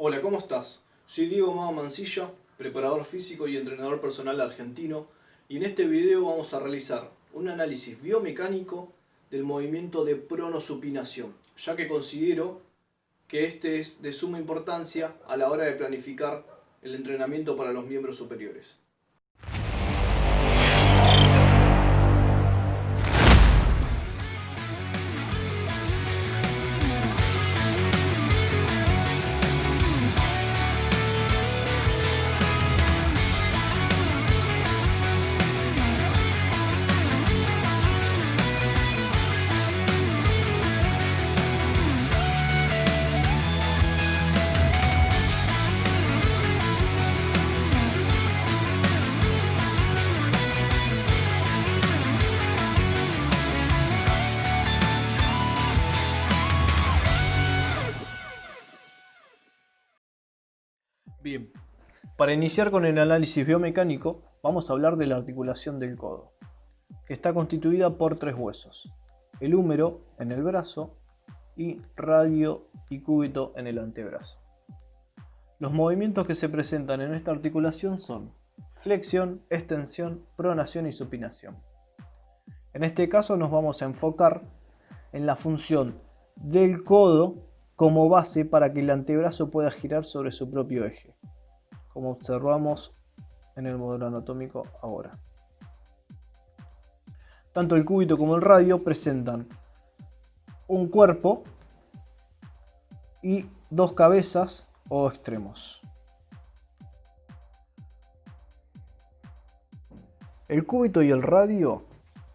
Hola, ¿cómo estás? Soy Diego Mao Mancilla, preparador físico y entrenador personal argentino, y en este video vamos a realizar un análisis biomecánico del movimiento de pronosupinación, ya que considero que este es de suma importancia a la hora de planificar el entrenamiento para los miembros superiores. Bien, para iniciar con el análisis biomecánico, vamos a hablar de la articulación del codo, que está constituida por tres huesos: el húmero en el brazo y radio y cúbito en el antebrazo. Los movimientos que se presentan en esta articulación son flexión, extensión, pronación y supinación. En este caso nos vamos a enfocar en la función del codo como base para que el antebrazo pueda girar sobre su propio eje, como observamos en el modelo anatómico ahora. Tanto el cúbito como el radio presentan un cuerpo y dos cabezas o extremos. El cúbito y el radio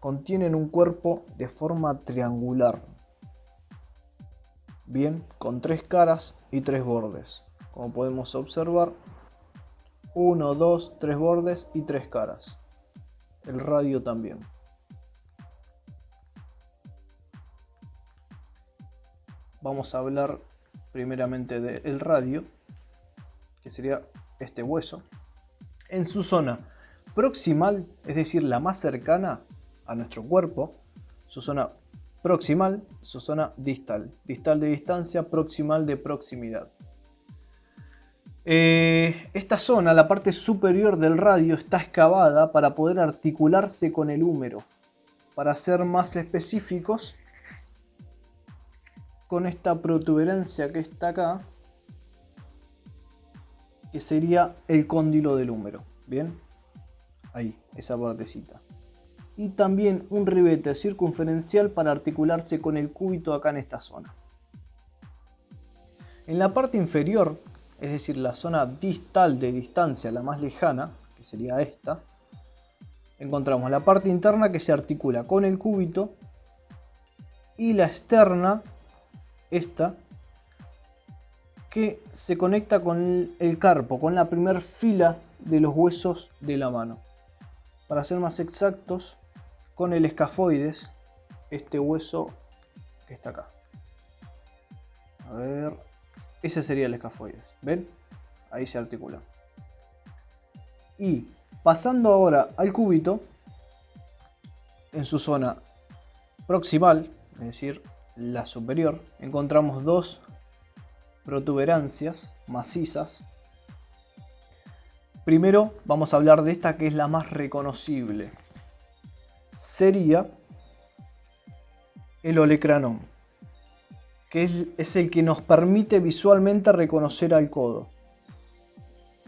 contienen un cuerpo de forma triangular, bien, con tres caras y tres bordes. Como podemos observar, 1, 2, 3 bordes y 3 caras. El radio también. Vamos a hablar primeramente del radio, que sería este hueso. En su zona proximal, es decir, la más cercana a nuestro cuerpo, su zona proximal, su zona distal. Distal de distancia, proximal de proximidad. Esta zona, la parte superior del radio, está excavada para poder articularse con el húmero. Para ser más específicos, con esta protuberancia que está acá, que sería el cóndilo del húmero. Bien, ahí, esa partecita. Y también un ribete circunferencial para articularse con el cúbito acá en esta zona. En la parte inferior, es decir, la zona distal de distancia, la más lejana, que sería esta, encontramos la parte interna que se articula con el cúbito y la externa, esta, que se conecta con el carpo, con la primer fila de los huesos de la mano. Para ser más exactos, con el escafoides, este hueso que está acá. A ver, ese sería el escafoides. ¿Ven? Ahí se articula. Y pasando ahora al cúbito, en su zona proximal, es decir, la superior, encontramos dos protuberancias macizas. Primero vamos a hablar de esta, que es la más reconocible. Sería el olecranón, que es el que nos permite visualmente reconocer al codo.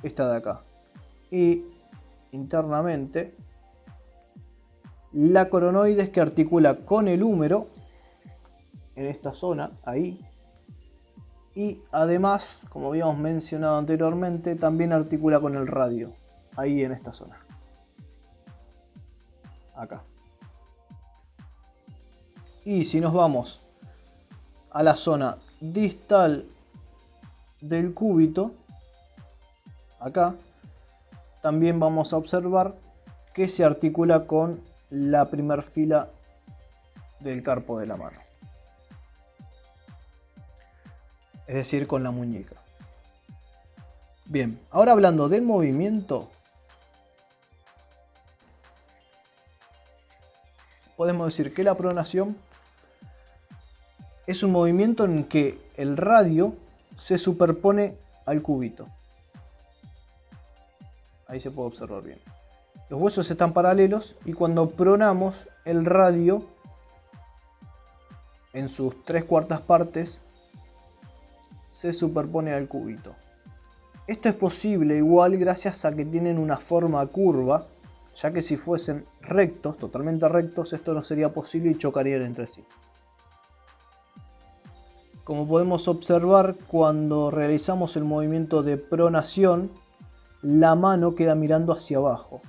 Esta de acá. Y internamente la coronoides, que articula con el húmero en esta zona, ahí. Y además, como habíamos mencionado anteriormente, también articula con el radio, ahí en esta zona. Acá. Y si nos vamos a la zona distal del cúbito, acá, también vamos a observar que se articula con la primer fila del carpo de la mano. Es decir, con la muñeca. Bien, ahora hablando del movimiento, podemos decir que la pronación es un movimiento en que el radio se superpone al cúbito. Ahí se puede observar bien. Los huesos están paralelos y cuando pronamos el radio en sus 3/4 partes se superpone al cúbito. Esto es posible igual gracias a que tienen una forma curva, ya que si fuesen rectos, totalmente rectos, esto no sería posible y chocarían entre sí. Como podemos observar, cuando realizamos el movimiento de pronación, la mano queda mirando hacia abajo.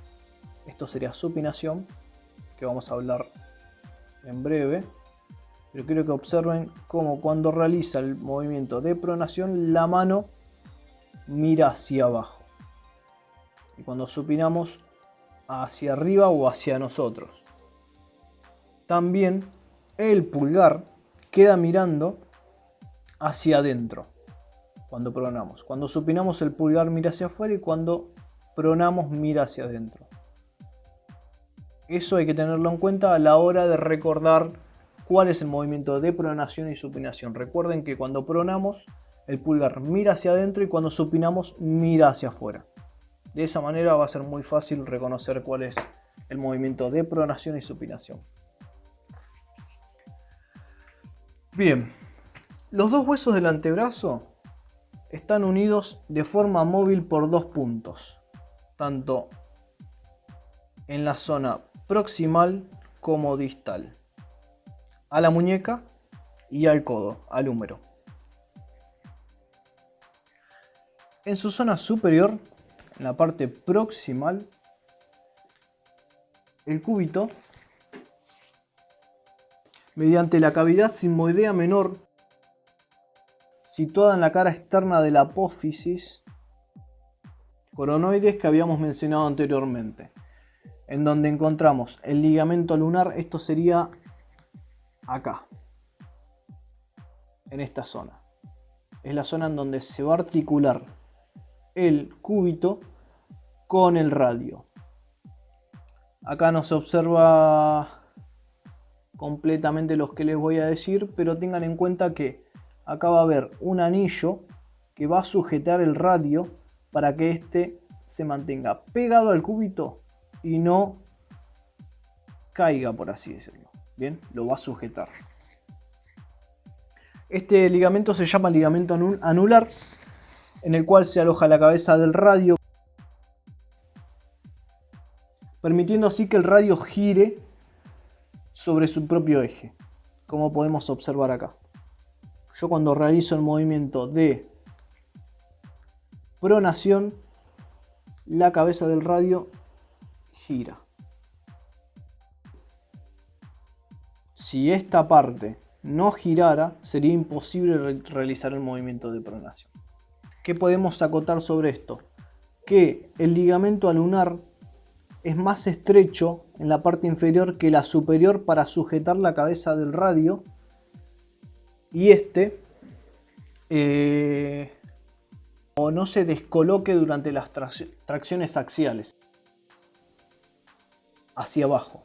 Esto sería supinación, que vamos a hablar en breve. Pero quiero que observen cómo cuando realiza el movimiento de pronación, la mano mira hacia abajo. Y cuando supinamos, hacia arriba o hacia nosotros. También el pulgar queda mirando hacia adentro cuando pronamos. Cuando supinamos, el pulgar mira hacia afuera y cuando pronamos mira hacia adentro. Eso hay que tenerlo en cuenta a la hora de recordar cuál es el movimiento de pronación y supinación. Recuerden que cuando pronamos el pulgar mira hacia adentro y cuando supinamos mira hacia afuera. De esa manera va a ser muy fácil reconocer cuál es el movimiento de pronación y supinación. Bien, los dos huesos del antebrazo están unidos de forma móvil por dos puntos, tanto en la zona proximal como distal, a la muñeca y al codo, al húmero. En su zona superior, en la parte proximal, el cúbito, mediante la cavidad sigmoidea menor situada en la cara externa de la apófisis coronoides que habíamos mencionado anteriormente, en donde encontramos el ligamento lunar. Esto sería acá, en esta zona. Es la zona en donde se va a articular el cúbito con el radio. Acá no se observa completamente los que les voy a decir, pero tengan en cuenta que acá va a haber un anillo que va a sujetar el radio para que éste se mantenga pegado al cúbito y no caiga, por así decirlo. Bien, lo va a sujetar. Este ligamento se llama ligamento anular, en el cual se aloja la cabeza del radio, permitiendo así que el radio gire sobre su propio eje, como podemos observar acá. Yo cuando realizo el movimiento de pronación, la cabeza del radio gira. Si esta parte no girara, sería imposible realizar el movimiento de pronación. ¿Qué podemos acotar sobre esto? Que el ligamento anular es más estrecho en la parte inferior que la superior para sujetar la cabeza del radio, y o no se descoloque durante las tracciones axiales hacia abajo.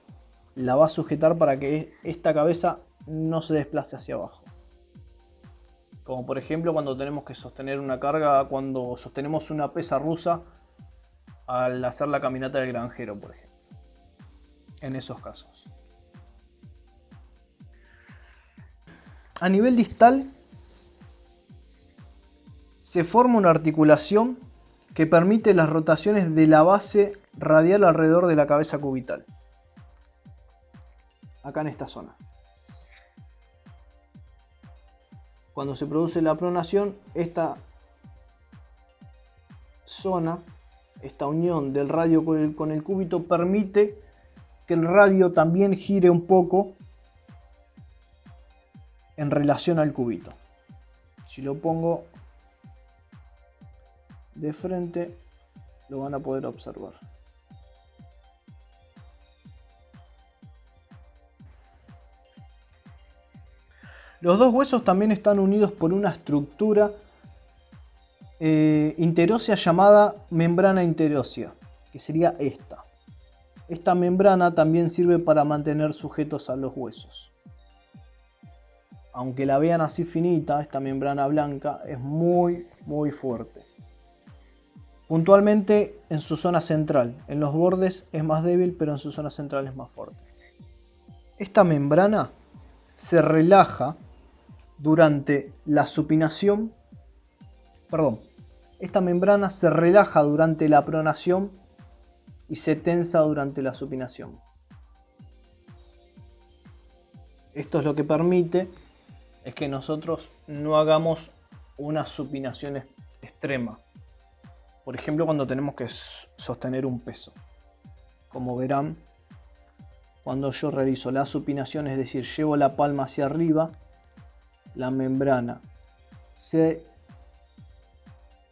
La va a sujetar para que esta cabeza no se desplace hacia abajo. Como por ejemplo cuando tenemos que sostener una carga, cuando sostenemos una pesa rusa al hacer la caminata del granjero, por ejemplo. En esos casos. A nivel distal se forma una articulación que permite las rotaciones de la base radial alrededor de la cabeza cubital. Acá en esta zona. Cuando se produce la pronación, esta zona, esta unión del radio con el cúbito, permite que el radio también gire un poco en relación al cúbito. Si lo pongo de frente, lo van a poder observar. Los dos huesos también están unidos por una estructura interósea llamada membrana interósea, que sería esta. Esta membrana también sirve para mantener sujetos a los huesos. aunque la vean así finita, esta membrana blanca es muy fuerte. Puntualmente en su zona central, en los bordes es más débil, pero en su zona central es más fuerte. Esta membrana se relaja durante la supinación, esta membrana se relaja durante la pronación y se tensa durante la supinación. Esto es lo que permite es que nosotros no hagamos una supinación extrema. Por ejemplo, cuando tenemos que sostener un peso. Como verán, cuando yo realizo la supinación, es decir, llevo la palma hacia arriba, la membrana se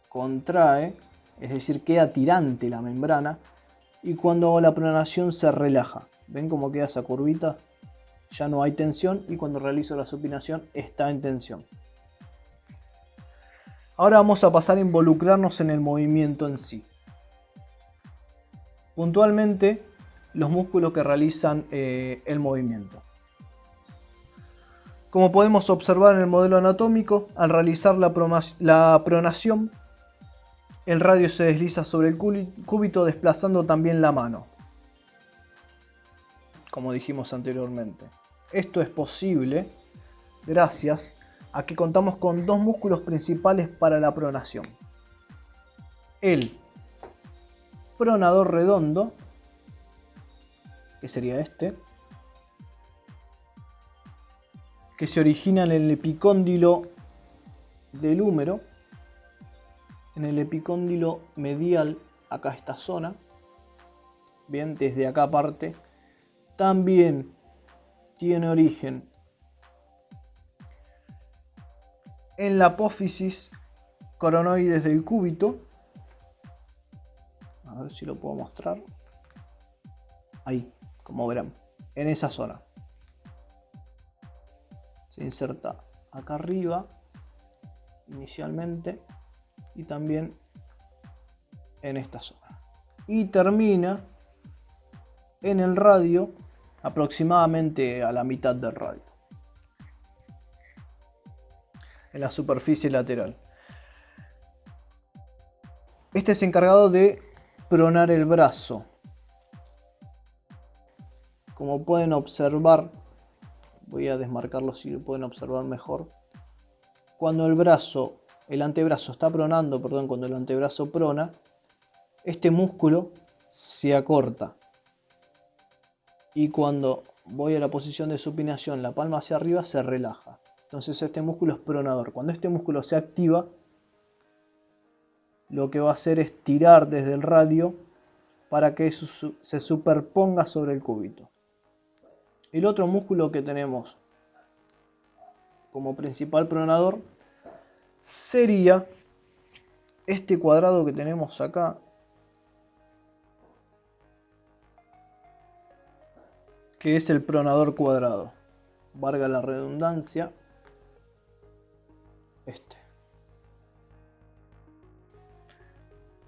contrae, es decir, queda tirante la membrana, y cuando hago la pronación se relaja. ¿Ven cómo queda esa curvita? Ya no hay tensión, y cuando realizo la supinación está en tensión. Ahora vamos a pasar a involucrarnos en el movimiento en sí. Puntualmente, los músculos que realizan el movimiento. Como podemos observar en el modelo anatómico, al realizar la pronación, el radio se desliza sobre el cúbito desplazando también la mano, como dijimos anteriormente. Esto es posible gracias a que contamos con dos músculos principales para la pronación. El pronador redondo, que sería este, que se origina en el epicóndilo del húmero, en el epicóndilo medial, acá esta zona, bien, desde acá parte, también tiene origen en la apófisis coronoides del cúbito. A ver si lo puedo mostrar. Ahí, como verán, en esa zona. Se inserta acá arriba, inicialmente, y también en esta zona. Y termina en el radio, aproximadamente a la mitad del radio, en la superficie lateral. Este es encargado de pronar el brazo. Como pueden observar, voy a desmarcarlo si lo pueden observar mejor. Cuando el antebrazo está pronando, cuando el antebrazo prona, este músculo se acorta. Y cuando voy a la posición de supinación, la palma hacia arriba se relaja. Entonces este músculo es pronador. Cuando este músculo se activa, lo que va a hacer es tirar desde el radio para que se superponga sobre el cúbito. El otro músculo que tenemos como principal pronador sería este cuadrado que tenemos acá, que es el pronador cuadrado. Valga la redundancia, este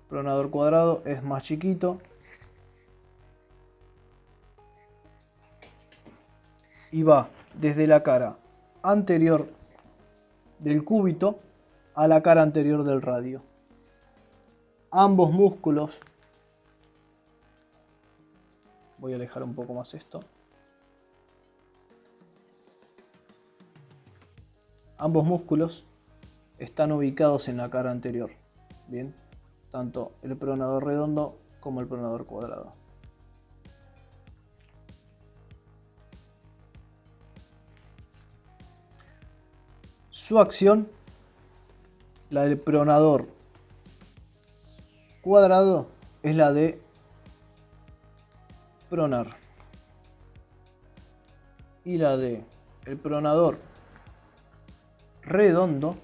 pronador cuadrado es más chiquito y va desde la cara anterior del cúbito a la cara anterior del radio. Ambos músculos, voy a alejar un poco más esto, ambos músculos están ubicados en la cara anterior, bien, tanto el pronador redondo como el pronador cuadrado. Su acción, la del pronador cuadrado, es la de pronar, y la de el pronador redondo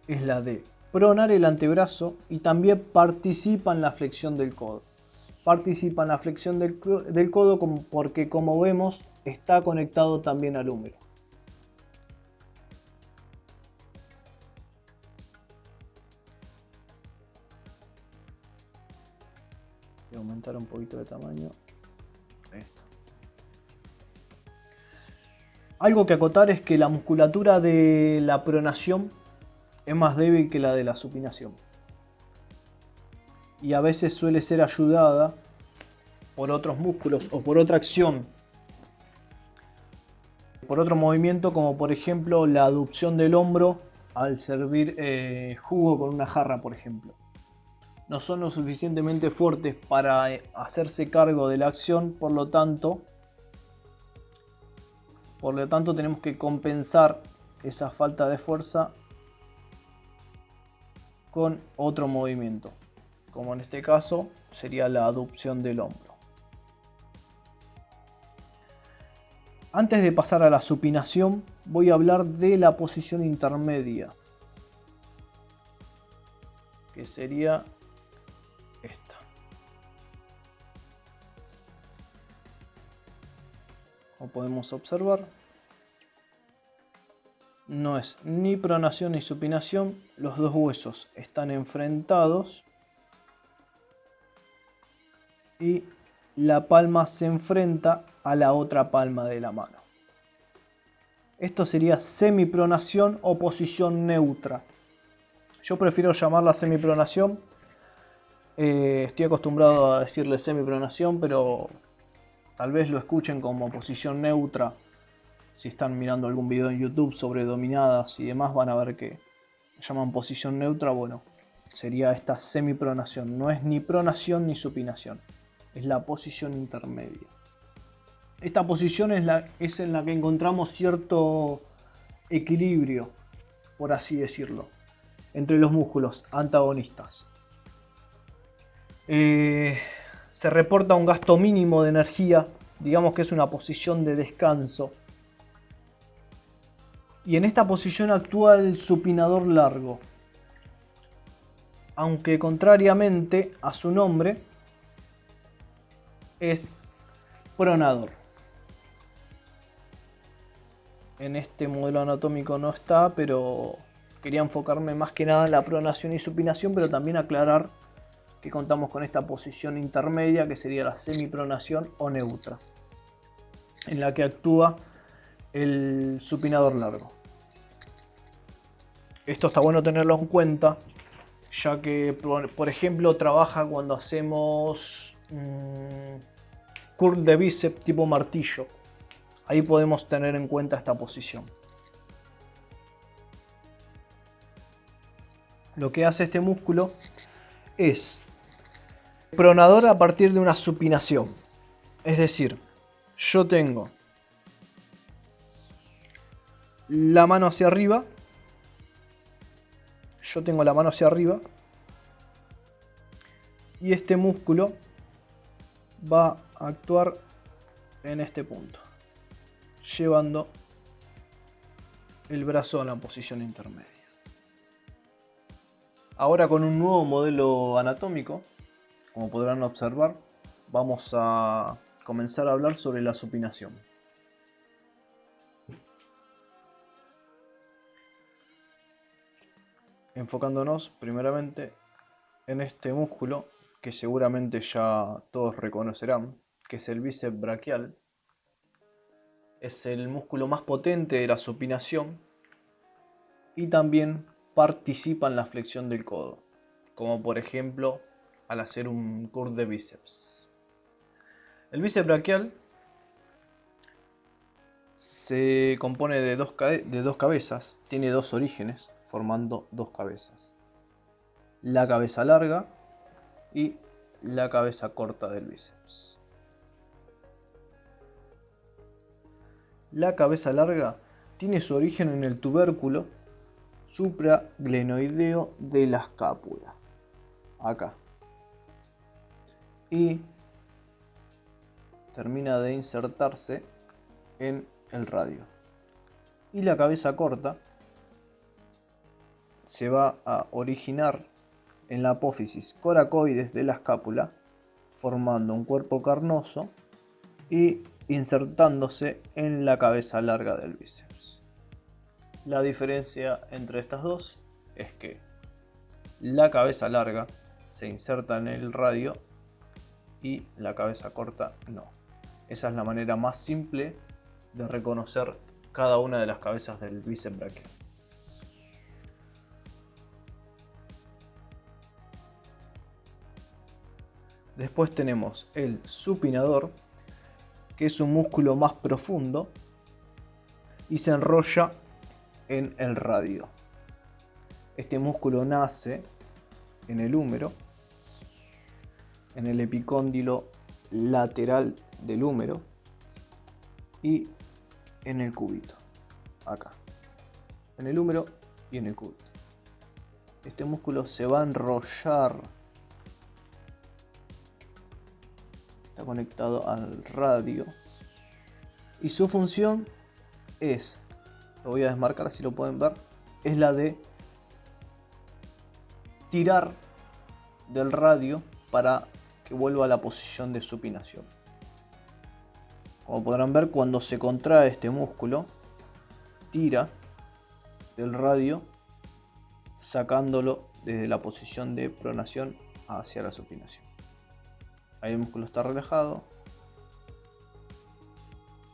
es la de pronar el antebrazo, y también participa en la flexión del codo. Participa en la flexión del codo porque, como vemos, está conectado también al húmero. Voy a aumentar un poquito de tamaño. Esto. Algo que acotar es que la musculatura de la pronación es más débil que la de la supinación. Y a veces suele ser ayudada por otros músculos o por otra acción, por otro movimiento, como por ejemplo la aducción del hombro al servir jugo con una jarra, por ejemplo. No son lo suficientemente fuertes para hacerse cargo de la acción, por lo tanto tenemos que compensar esa falta de fuerza con otro movimiento, como en este caso sería la aducción del hombro. Antes de pasar a la supinación, voy a hablar de la posición intermedia, que sería esta. Como podemos observar, no es ni pronación ni supinación, los dos huesos están enfrentados y la palma se enfrenta a la otra palma de la mano. Esto sería semipronación o posición neutra. Yo prefiero llamarla semipronación. Estoy acostumbrado a decirle semipronación, pero tal vez lo escuchen como posición neutra. Si están mirando algún video en YouTube sobre dominadas y demás, van a ver que llaman posición neutra. Bueno, sería esta semipronación. No es ni pronación ni supinación. Es la posición intermedia. Esta posición es en la que encontramos cierto equilibrio, por así decirlo, entre los músculos antagonistas. Se reporta un gasto mínimo de energía, digamos que es una posición de descanso. Y en esta posición actúa el supinador largo, aunque contrariamente a su nombre es pronador. En este modelo anatómico no está, pero quería enfocarme más que nada en la pronación y supinación, pero también aclarar que contamos con esta posición intermedia, que sería la semipronación o neutra, en la que actúa el supinador largo. Esto está bueno tenerlo en cuenta, ya que por ejemplo trabaja cuando hacemos curl de bíceps tipo martillo. Ahí podemos tener en cuenta esta posición. Lo que hace este músculo es pronador a partir de una supinación. Es decir, yo tengo la mano hacia arriba. Y este músculo va a actuar en este punto, llevando el brazo a la posición intermedia. Ahora, con un nuevo modelo anatómico, como podrán observar, vamos a comenzar a hablar sobre la supinación. Enfocándonos primeramente en este músculo que seguramente ya todos reconocerán, que es el bíceps braquial. Es el músculo más potente de la supinación y también participa en la flexión del codo, como por ejemplo al hacer un curl de bíceps. El bíceps braquial se compone de dos cabezas, tiene dos orígenes, formando dos cabezas: la cabeza larga y la cabeza corta del bíceps. La cabeza larga tiene su origen en el tubérculo supraglenoideo de la escápula, acá, y termina de insertarse en el radio. Y la cabeza corta se va a originar en la apófisis coracoides de la escápula, formando un cuerpo carnoso y insertándose en la cabeza larga del bíceps. La diferencia entre estas dos es que la cabeza larga se inserta en el radio y la cabeza corta no. Esa es la manera más simple de reconocer cada una de las cabezas del bíceps braquial. Después tenemos el supinador, que es un músculo más profundo y se enrolla en el radio. Este músculo nace en el húmero, en el epicóndilo lateral del húmero y en el cúbito, acá, en el húmero y en el cúbito. Este músculo se va a enrollar, está conectado al radio y su función es, lo voy a desmarcar así lo pueden ver, es la de tirar del radio para que vuelva a la posición de supinación. Como podrán ver, cuando se contrae este músculo, tira del radio sacándolo desde la posición de pronación hacia la supinación. Ahí el músculo está relajado.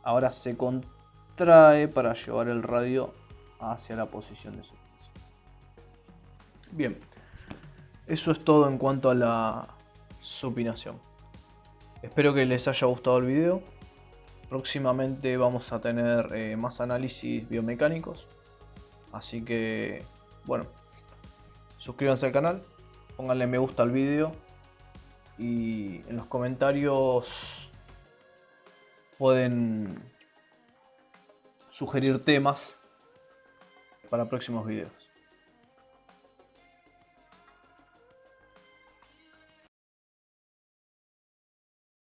Ahora se contrae para llevar el radio hacia la posición de supinación. Bien, eso es todo en cuanto a la supinación. Espero que les haya gustado el video. Próximamente vamos a tener más análisis biomecánicos. Así que, bueno, suscríbanse al canal, pónganle me gusta al video y en los comentarios pueden sugerir temas para próximos videos.